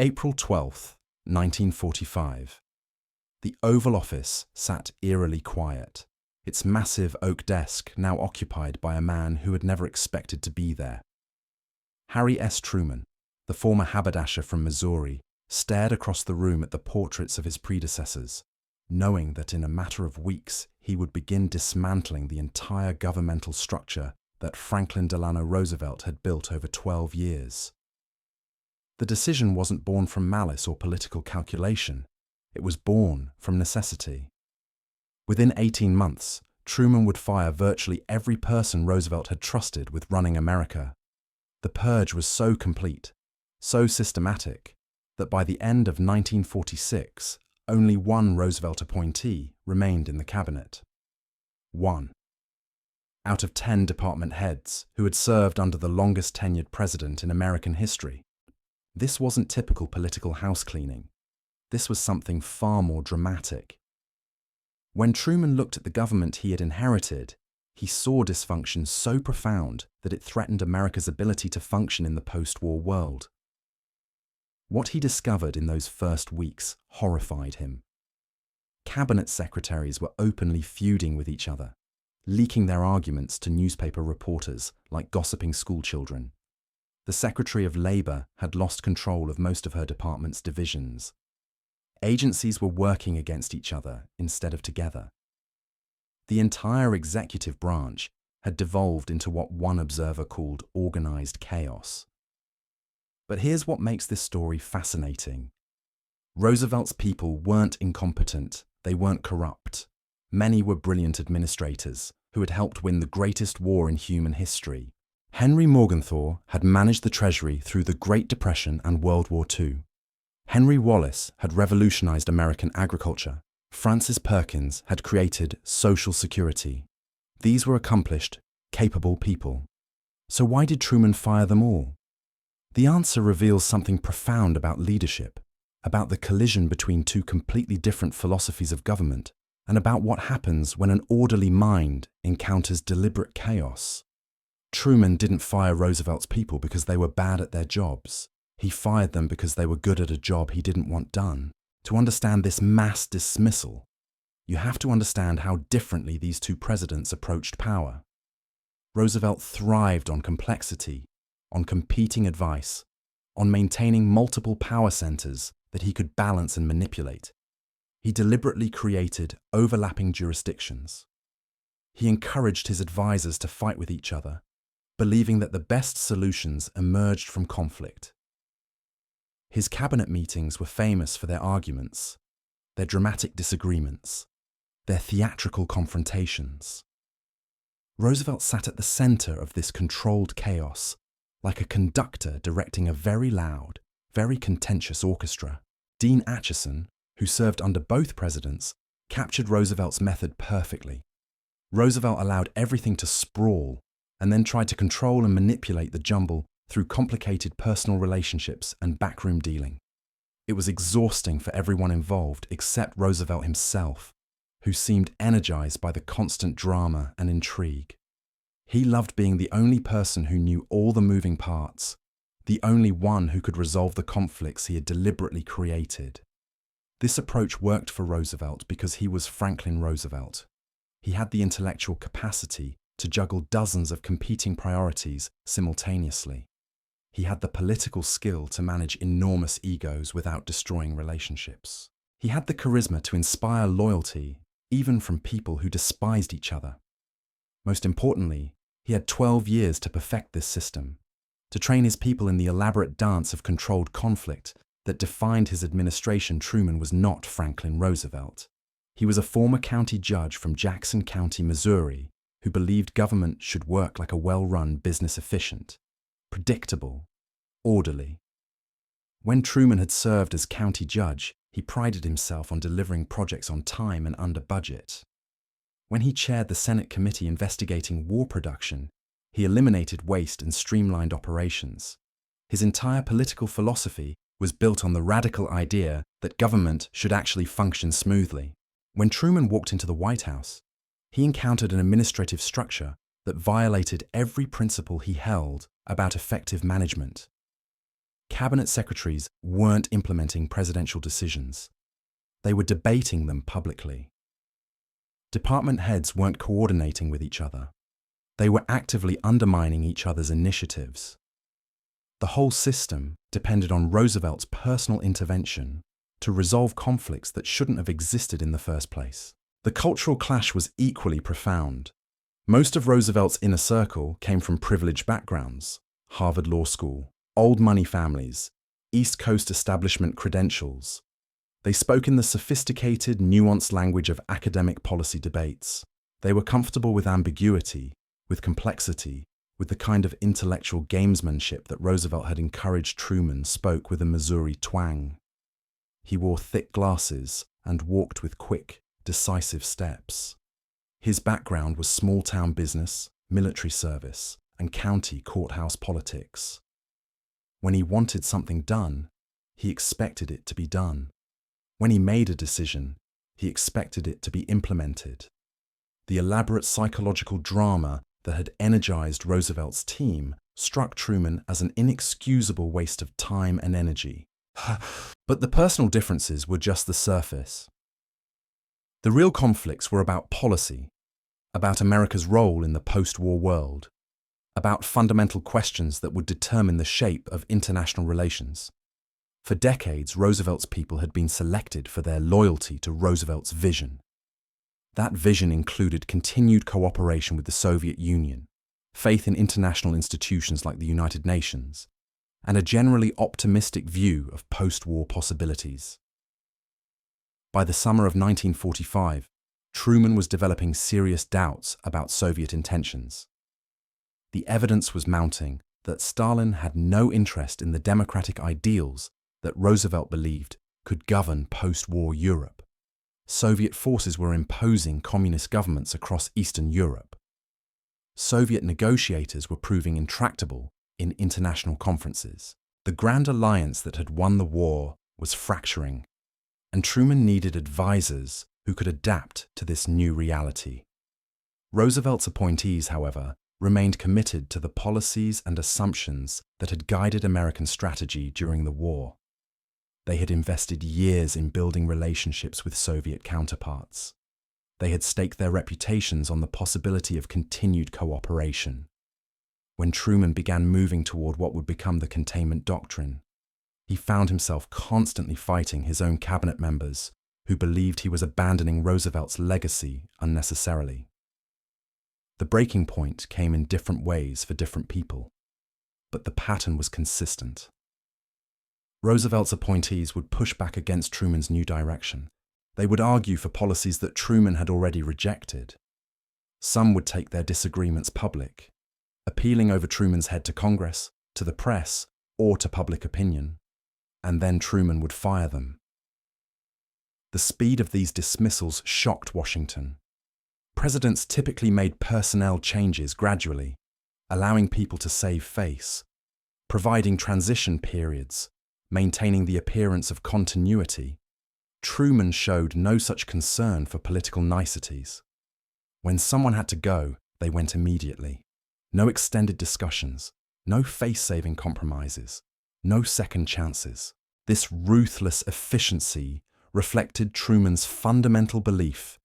April 12th, 1945. The Oval Office sat eerily quiet, its massive oak desk now occupied by a man who had never expected to be there. Harry S. Truman, the former haberdasher from Missouri, stared across the room at the portraits of his predecessors, knowing that in a matter of weeks he would begin dismantling the entire governmental structure that Franklin Delano Roosevelt had built over 12 years. The decision wasn't born from malice or political calculation. It was born from necessity. Within 18 months, Truman would fire virtually every person Roosevelt had trusted with running America. The Purge was so complete, so systematic, that by the end of 1946, only one Roosevelt appointee remained in the cabinet. One. Out of 10 department heads who had served under the longest tenured president in American history. This wasn't typical political housecleaning. This was something far more dramatic. When Truman looked at the government he had inherited, he saw dysfunction so profound that it threatened America's ability to function in the post-war world. What he discovered in those first weeks horrified him. Cabinet secretaries were openly feuding with each other, leaking their arguments to newspaper reporters like gossiping schoolchildren. The Secretary of Labor had lost control of most of her department's divisions. Agencies were working against each other instead of together. The entire executive branch had devolved into what one observer called organized chaos. But here's what makes this story fascinating. Roosevelt's people weren't incompetent, they weren't corrupt. Many were brilliant administrators who had helped win the greatest war in human history. Henry Morgenthau had managed the Treasury through the Great Depression and World War II. Henry Wallace had revolutionized American agriculture. Francis Perkins had created Social Security. These were accomplished, capable people. So why did Truman fire them all? The answer reveals something profound about leadership, about the collision between two completely different philosophies of government, and about what happens when an orderly mind encounters deliberate chaos. Truman didn't fire Roosevelt's people because they were bad at their jobs. He fired them because they were good at a job he didn't want done. To understand this mass dismissal, you have to understand how differently these two presidents approached power. Roosevelt thrived on complexity, on competing advice, on maintaining multiple power centers that he could balance and manipulate. He deliberately created overlapping jurisdictions. He encouraged his advisors to fight with each other, believing that the best solutions emerged from conflict. His cabinet meetings were famous for their arguments, their dramatic disagreements, their theatrical confrontations. Roosevelt sat at the center of this controlled chaos, like a conductor directing a very loud, very contentious orchestra. Dean Acheson, who served under both presidents, captured Roosevelt's method perfectly. Roosevelt allowed everything to sprawl and then tried to control and manipulate the jumble through complicated personal relationships and backroom dealing. It was exhausting for everyone involved except Roosevelt himself, who seemed energized by the constant drama and intrigue. He loved being the only person who knew all the moving parts, the only one who could resolve the conflicts he had deliberately created. This approach worked for Roosevelt because he was Franklin Roosevelt. He had the intellectual capacity to juggle dozens of competing priorities simultaneously. He had the political skill to manage enormous egos without destroying relationships. He had the charisma to inspire loyalty, even from people who despised each other. Most importantly, he had 12 years to perfect this system, to train his people in the elaborate dance of controlled conflict that defined his administration. Truman was not Franklin Roosevelt. He was a former county judge from Jackson County, Missouri, who believed government should work like a well-run business, efficient, predictable, orderly. When Truman had served as county judge, he prided himself on delivering projects on time and under budget. When he chaired the Senate committee investigating war production, he eliminated waste and streamlined operations. His entire political philosophy was built on the radical idea that government should actually function smoothly. When Truman walked into the White House, he encountered an administrative structure that violated every principle he held about effective management. Cabinet secretaries weren't implementing presidential decisions. They were debating them publicly. Department heads weren't coordinating with each other. They were actively undermining each other's initiatives. The whole system depended on Roosevelt's personal intervention to resolve conflicts that shouldn't have existed in the first place. The cultural clash was equally profound. Most of Roosevelt's inner circle came from privileged backgrounds: Harvard Law School, old money families, East Coast establishment credentials. They spoke in the sophisticated, nuanced language of academic policy debates. They were comfortable with ambiguity, with complexity, with the kind of intellectual gamesmanship that Roosevelt had encouraged. Truman spoke with a Missouri twang. He wore thick glasses and walked with quick, decisive steps. His background was small-town business, military service, and county courthouse politics. When he wanted something done, he expected it to be done. When he made a decision, he expected it to be implemented. The elaborate psychological drama that had energized Roosevelt's team struck Truman as an inexcusable waste of time and energy. But the personal differences were just the surface. The real conflicts were about policy, about America's role in the post-war world, about fundamental questions that would determine the shape of international relations. For decades, Roosevelt's people had been selected for their loyalty to Roosevelt's vision. That vision included continued cooperation with the Soviet Union, faith in international institutions like the United Nations, and a generally optimistic view of post-war possibilities. By the summer of 1945, Truman was developing serious doubts about Soviet intentions. The evidence was mounting that Stalin had no interest in the democratic ideals that Roosevelt believed could govern post-war Europe. Soviet forces were imposing communist governments across Eastern Europe. Soviet negotiators were proving intractable in international conferences. The Grand Alliance that had won the war was fracturing, and Truman needed advisors who could adapt to this new reality. Roosevelt's appointees, however, remained committed to the policies and assumptions that had guided American strategy during the war. They had invested years in building relationships with Soviet counterparts. They had staked their reputations on the possibility of continued cooperation. When Truman began moving toward what would become the containment doctrine, he found himself constantly fighting his own cabinet members who believed he was abandoning Roosevelt's legacy unnecessarily. The breaking point came in different ways for different people, but the pattern was consistent. Roosevelt's appointees would push back against Truman's new direction. They would argue for policies that Truman had already rejected. Some would take their disagreements public, appealing over Truman's head to Congress, to the press, or to public opinion, and then Truman would fire them. The speed of these dismissals shocked Washington. Presidents typically made personnel changes gradually, allowing people to save face, providing transition periods, maintaining the appearance of continuity. Truman showed no such concern for political niceties. When someone had to go, they went immediately. No extended discussions, no face-saving compromises, no second chances. This ruthless efficiency reflected Truman's fundamental belief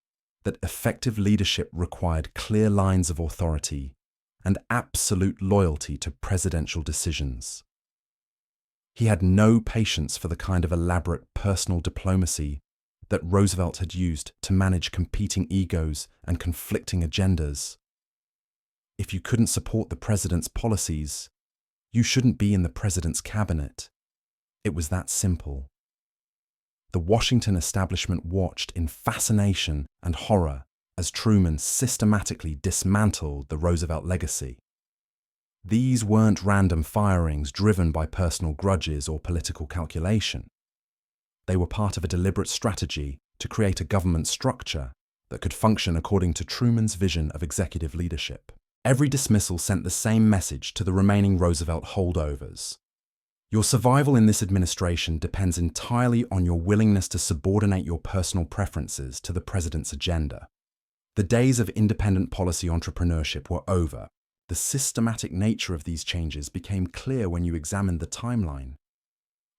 that effective leadership required clear lines of authority and absolute loyalty to presidential decisions. He had no patience for the kind of elaborate personal diplomacy that Roosevelt had used to manage competing egos and conflicting agendas. If you couldn't support the president's policies, you shouldn't be in the president's cabinet. It was that simple. The Washington establishment watched in fascination and horror as Truman systematically dismantled the Roosevelt legacy. These weren't random firings driven by personal grudges or political calculation. They were part of a deliberate strategy to create a government structure that could function according to Truman's vision of executive leadership. Every dismissal sent the same message to the remaining Roosevelt holdovers. Your survival in this administration depends entirely on your willingness to subordinate your personal preferences to the president's agenda. The days of independent policy entrepreneurship were over. The systematic nature of these changes became clear when you examined the timeline.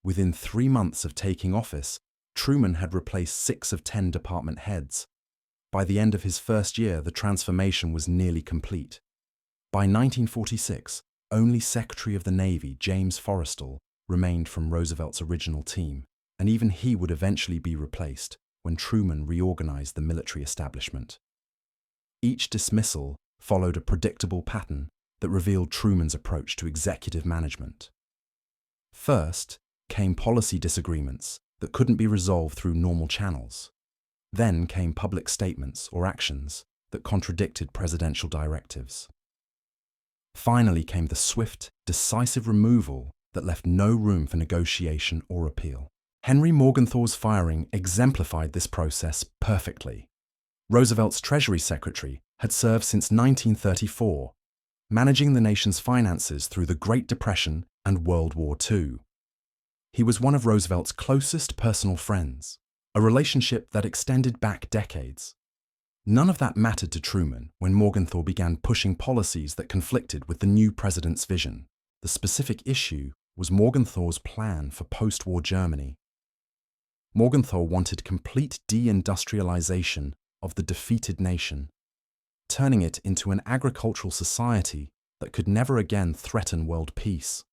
Within 3 months of taking office, Truman had replaced 6 of 10 department heads. By the end of his first year, the transformation was nearly complete. By 1946, only Secretary of the Navy James Forrestal remained from Roosevelt's original team, and even he would eventually be replaced when Truman reorganized the military establishment. Each dismissal followed a predictable pattern that revealed Truman's approach to executive management. First came policy disagreements that couldn't be resolved through normal channels. Then came public statements or actions that contradicted presidential directives. Finally came the swift, decisive removal that left no room for negotiation or appeal. Henry Morgenthau's firing exemplified this process perfectly. Roosevelt's Treasury Secretary had served since 1934, managing the nation's finances through the Great Depression and World War II. He was one of Roosevelt's closest personal friends, a relationship that extended back decades. None of that mattered to Truman when Morgenthau began pushing policies that conflicted with the new president's vision. The specific issue was Morgenthau's plan for post-war Germany. Morgenthau wanted complete deindustrialization of the defeated nation, turning it into an agricultural society that could never again threaten world peace.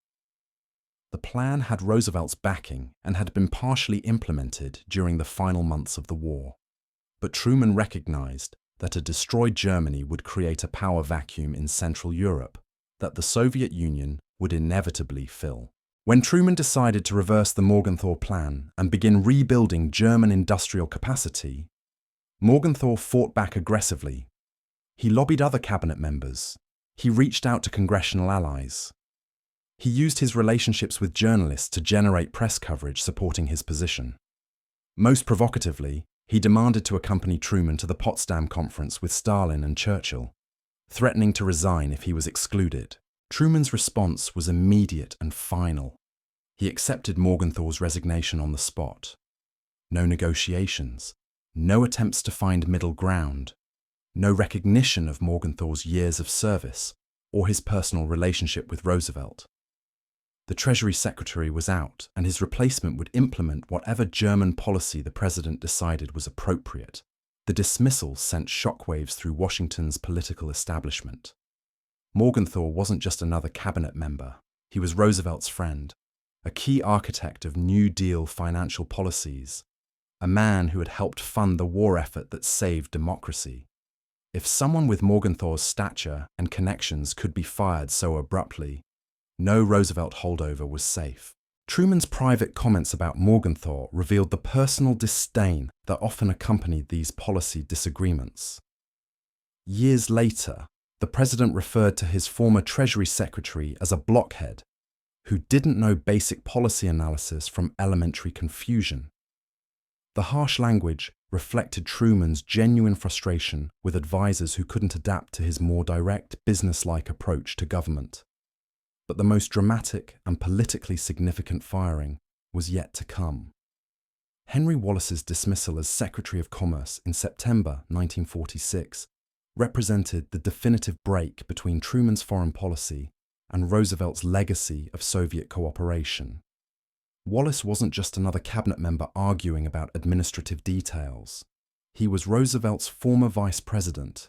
The plan had Roosevelt's backing and had been partially implemented during the final months of the war. But Truman recognized that a destroyed Germany would create a power vacuum in Central Europe that the Soviet Union would inevitably fill. When Truman decided to reverse the Morgenthau plan and begin rebuilding German industrial capacity, Morgenthau fought back aggressively. He lobbied other cabinet members. He reached out to congressional allies. He used his relationships with journalists to generate press coverage supporting his position. Most provocatively, he demanded to accompany Truman to the Potsdam Conference with Stalin and Churchill, threatening to resign if he was excluded. Truman's response was immediate and final. He accepted Morgenthau's resignation on the spot. No negotiations, no attempts to find middle ground, no recognition of Morgenthau's years of service or his personal relationship with Roosevelt. The Treasury Secretary was out, and his replacement would implement whatever German policy the president decided was appropriate. The dismissal sent shockwaves through Washington's political establishment. Morgenthau wasn't just another cabinet member. He was Roosevelt's friend, a key architect of New Deal financial policies, a man who had helped fund the war effort that saved democracy. If someone with Morgenthau's stature and connections could be fired so abruptly, no Roosevelt holdover was safe. Truman's private comments about Morgenthau revealed the personal disdain that often accompanied these policy disagreements. Years later, the president referred to his former Treasury Secretary as a blockhead who didn't know basic policy analysis from elementary confusion. The harsh language reflected Truman's genuine frustration with advisors who couldn't adapt to his more direct, business-like approach to government. But the most dramatic and politically significant firing was yet to come. Henry Wallace's dismissal as Secretary of Commerce in September 1946 represented the definitive break between Truman's foreign policy and Roosevelt's legacy of Soviet cooperation. Wallace wasn't just another cabinet member arguing about administrative details. He was Roosevelt's former vice president,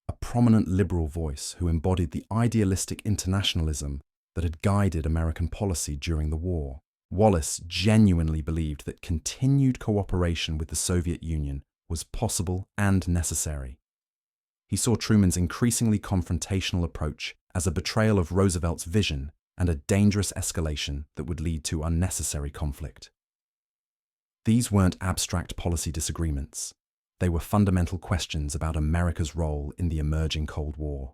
a prominent liberal voice who embodied the idealistic internationalism that had guided American policy during the war. Wallace genuinely believed that continued cooperation with the Soviet Union was possible and necessary. He saw Truman's increasingly confrontational approach as a betrayal of Roosevelt's vision and a dangerous escalation that would lead to unnecessary conflict. These weren't abstract policy disagreements. They were fundamental questions about America's role in the emerging Cold War.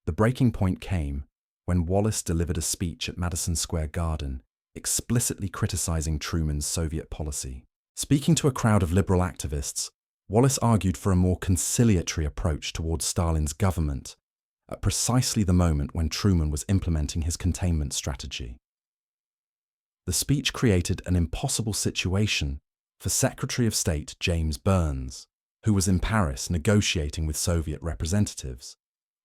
The breaking point came when Wallace delivered a speech at Madison Square Garden, explicitly criticizing Truman's Soviet policy. Speaking to a crowd of liberal activists, Wallace argued for a more conciliatory approach towards Stalin's government, at precisely the moment when Truman was implementing his containment strategy. The speech created an impossible situation for Secretary of State James Burns, who was in Paris negotiating with Soviet representatives,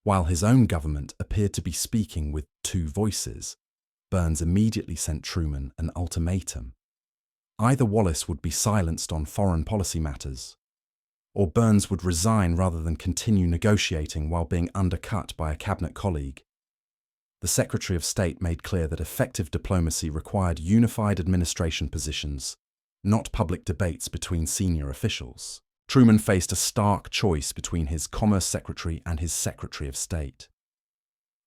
while his own government appeared to be speaking with two voices. Burns immediately sent Truman an ultimatum. Either Wallace would be silenced on foreign policy matters, or Burns would resign rather than continue negotiating while being undercut by a cabinet colleague. The Secretary of State made clear that effective diplomacy required unified administration positions, not public debates between senior officials. Truman faced a stark choice between his Commerce Secretary and his Secretary of State.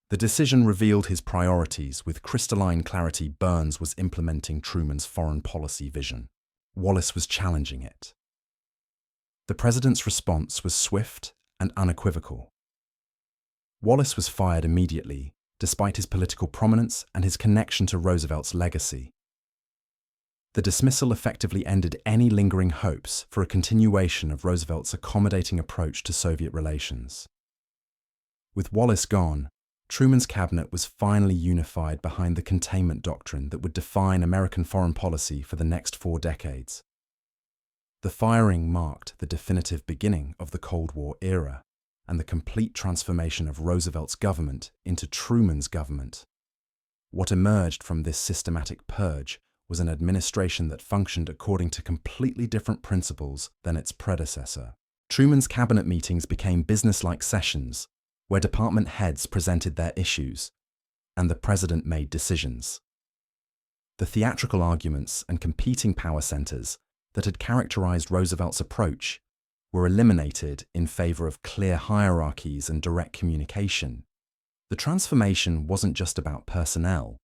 The decision revealed his priorities. With crystalline clarity, Burns was implementing Truman's foreign policy vision. Wallace was challenging it. The president's response was swift and unequivocal. Wallace was fired immediately, despite his political prominence and his connection to Roosevelt's legacy. The dismissal effectively ended any lingering hopes for a continuation of Roosevelt's accommodating approach to Soviet relations. With Wallace gone, Truman's cabinet was finally unified behind the containment doctrine that would define American foreign policy for the next 4 decades. The firing marked the definitive beginning of the Cold War era and the complete transformation of Roosevelt's government into Truman's government. What emerged from this systematic purge was an administration that functioned according to completely different principles than its predecessor. Truman's cabinet meetings became business-like sessions where department heads presented their issues and the president made decisions. The theatrical arguments and competing power centers that had characterized Roosevelt's approach were eliminated in favor of clear hierarchies and direct communication. The transformation wasn't just about personnel.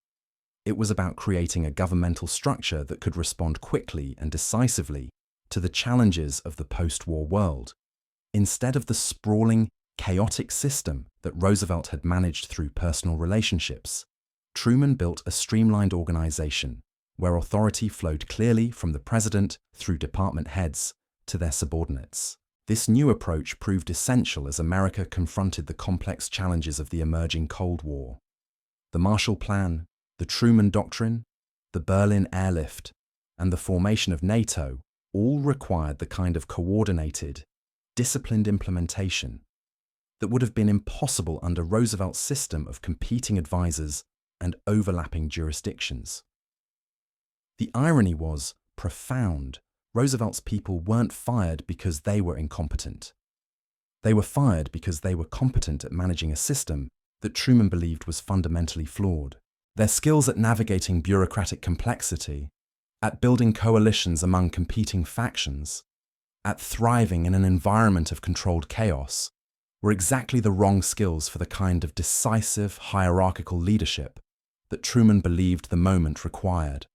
It was about creating a governmental structure that could respond quickly and decisively to the challenges of the post-war world, instead of the sprawling, chaotic system that Roosevelt had managed through personal relationships. Truman built a streamlined organization where authority flowed clearly from the president through department heads to their subordinates. This new approach proved essential as America confronted the complex challenges of the emerging Cold War. The Marshall Plan, the Truman Doctrine, the Berlin Airlift, and the formation of NATO all required the kind of coordinated, disciplined implementation that would have been impossible under Roosevelt's system of competing advisors and overlapping jurisdictions. The irony was profound. Roosevelt's people weren't fired because they were incompetent. They were fired because they were competent at managing a system that Truman believed was fundamentally flawed. Their skills at navigating bureaucratic complexity, at building coalitions among competing factions, at thriving in an environment of controlled chaos, were exactly the wrong skills for the kind of decisive, hierarchical leadership that Truman believed the moment required.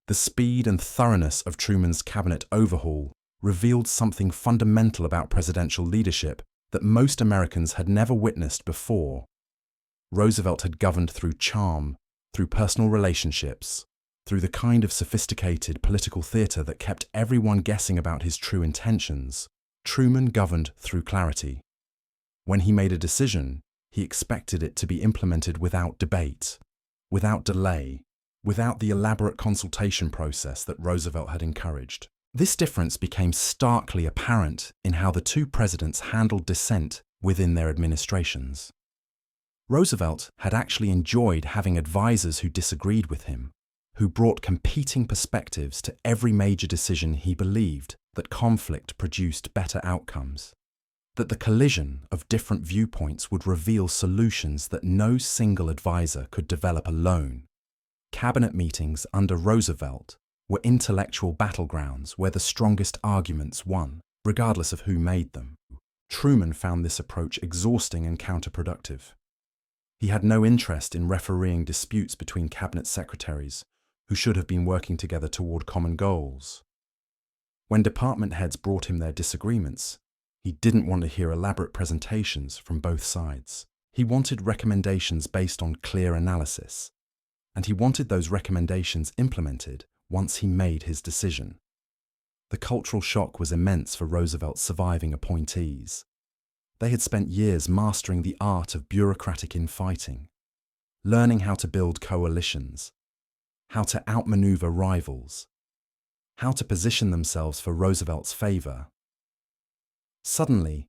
The speed and thoroughness of Truman's cabinet overhaul revealed something fundamental about presidential leadership that most Americans had never witnessed before. Roosevelt had governed through charm, through personal relationships, through the kind of sophisticated political theater that kept everyone guessing about his true intentions. Truman governed through clarity. When he made a decision, he expected it to be implemented without debate, without delay, without the elaborate consultation process that Roosevelt had encouraged. This difference became starkly apparent in how the two presidents handled dissent within their administrations. Roosevelt had actually enjoyed having advisors who disagreed with him, who brought competing perspectives to every major decision. He believed that conflict produced better outcomes, that the collision of different viewpoints would reveal solutions that no single advisor could develop alone. Cabinet meetings under Roosevelt were intellectual battlegrounds where the strongest arguments won, regardless of who made them. Truman found this approach exhausting and counterproductive. He had no interest in refereeing disputes between cabinet secretaries who should have been working together toward common goals. When department heads brought him their disagreements, he didn't want to hear elaborate presentations from both sides. He wanted recommendations based on clear analysis, and he wanted those recommendations implemented once he made his decision. The cultural shock was immense for Roosevelt's surviving appointees. They had spent years mastering the art of bureaucratic infighting, learning how to build coalitions, how to outmaneuver rivals, how to position themselves for Roosevelt's favor. Suddenly,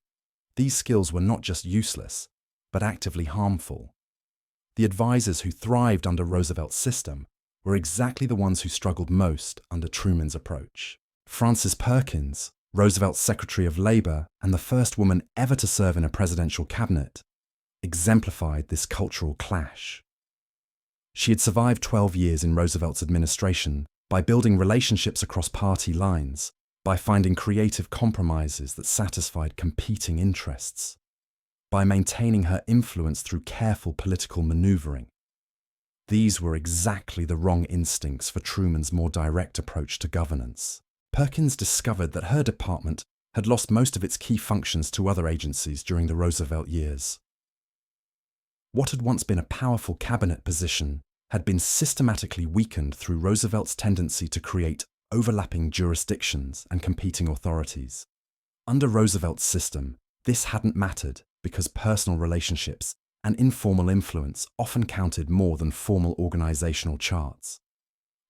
these skills were not just useless, but actively harmful. The advisors who thrived under Roosevelt's system were exactly the ones who struggled most under Truman's approach. Frances Perkins, Roosevelt's Secretary of Labor and the first woman ever to serve in a presidential cabinet, exemplified this cultural clash. She had survived 12 years in Roosevelt's administration by building relationships across party lines, by finding creative compromises that satisfied competing interests, by maintaining her influence through careful political maneuvering. These were exactly the wrong instincts for Truman's more direct approach to governance. Perkins discovered that her department had lost most of its key functions to other agencies during the Roosevelt years. What had once been a powerful cabinet position had been systematically weakened through Roosevelt's tendency to create overlapping jurisdictions and competing authorities. Under Roosevelt's system, this hadn't mattered because personal relationships and informal influence often counted more than formal organizational charts.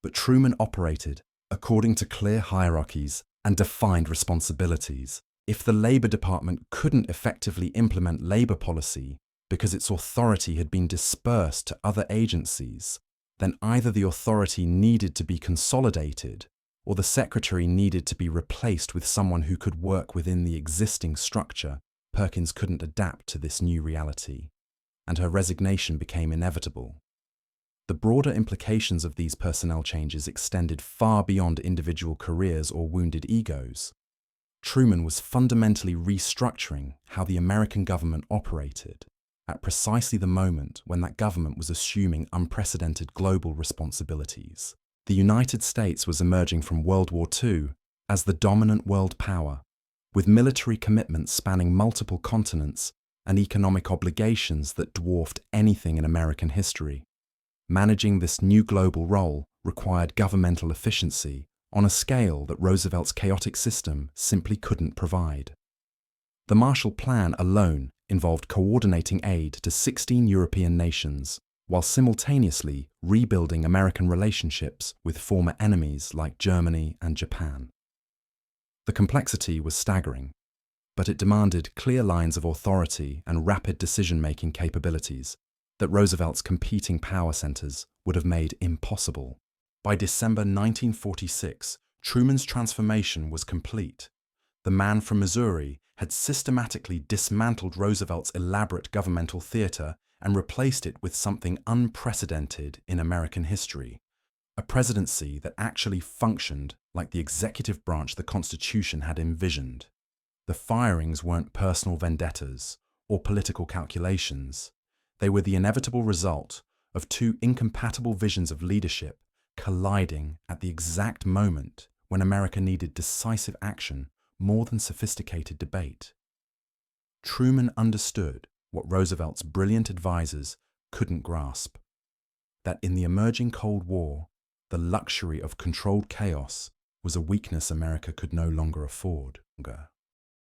But Truman operated according to clear hierarchies and defined responsibilities. If the Labor Department couldn't effectively implement labor policy because its authority had been dispersed to other agencies, then either the authority needed to be consolidated or the secretary needed to be replaced with someone who could work within the existing structure. Perkins couldn't adapt to this new reality, and her resignation became inevitable. The broader implications of these personnel changes extended far beyond individual careers or wounded egos. Truman was fundamentally restructuring how the American government operated at precisely the moment when that government was assuming unprecedented global responsibilities. The United States was emerging from World War II as the dominant world power, with military commitments spanning multiple continents and economic obligations that dwarfed anything in American history. Managing this new global role required governmental efficiency on a scale that Roosevelt's chaotic system simply couldn't provide. The Marshall Plan alone involved coordinating aid to 16 European nations, while simultaneously rebuilding American relationships with former enemies like Germany and Japan. The complexity was staggering, but it demanded clear lines of authority and rapid decision-making capabilities that Roosevelt's competing power centers would have made impossible. By December 1946, Truman's transformation was complete. The man from Missouri had systematically dismantled Roosevelt's elaborate governmental theater and replaced it with something unprecedented in American history, a presidency that actually functioned like the executive branch the Constitution had envisioned. The firings weren't personal vendettas or political calculations. They were the inevitable result of two incompatible visions of leadership colliding at the exact moment when America needed decisive action more than sophisticated debate. Truman understood what Roosevelt's brilliant advisors couldn't grasp, that in the emerging Cold War, the luxury of controlled chaos was a weakness America could no longer afford.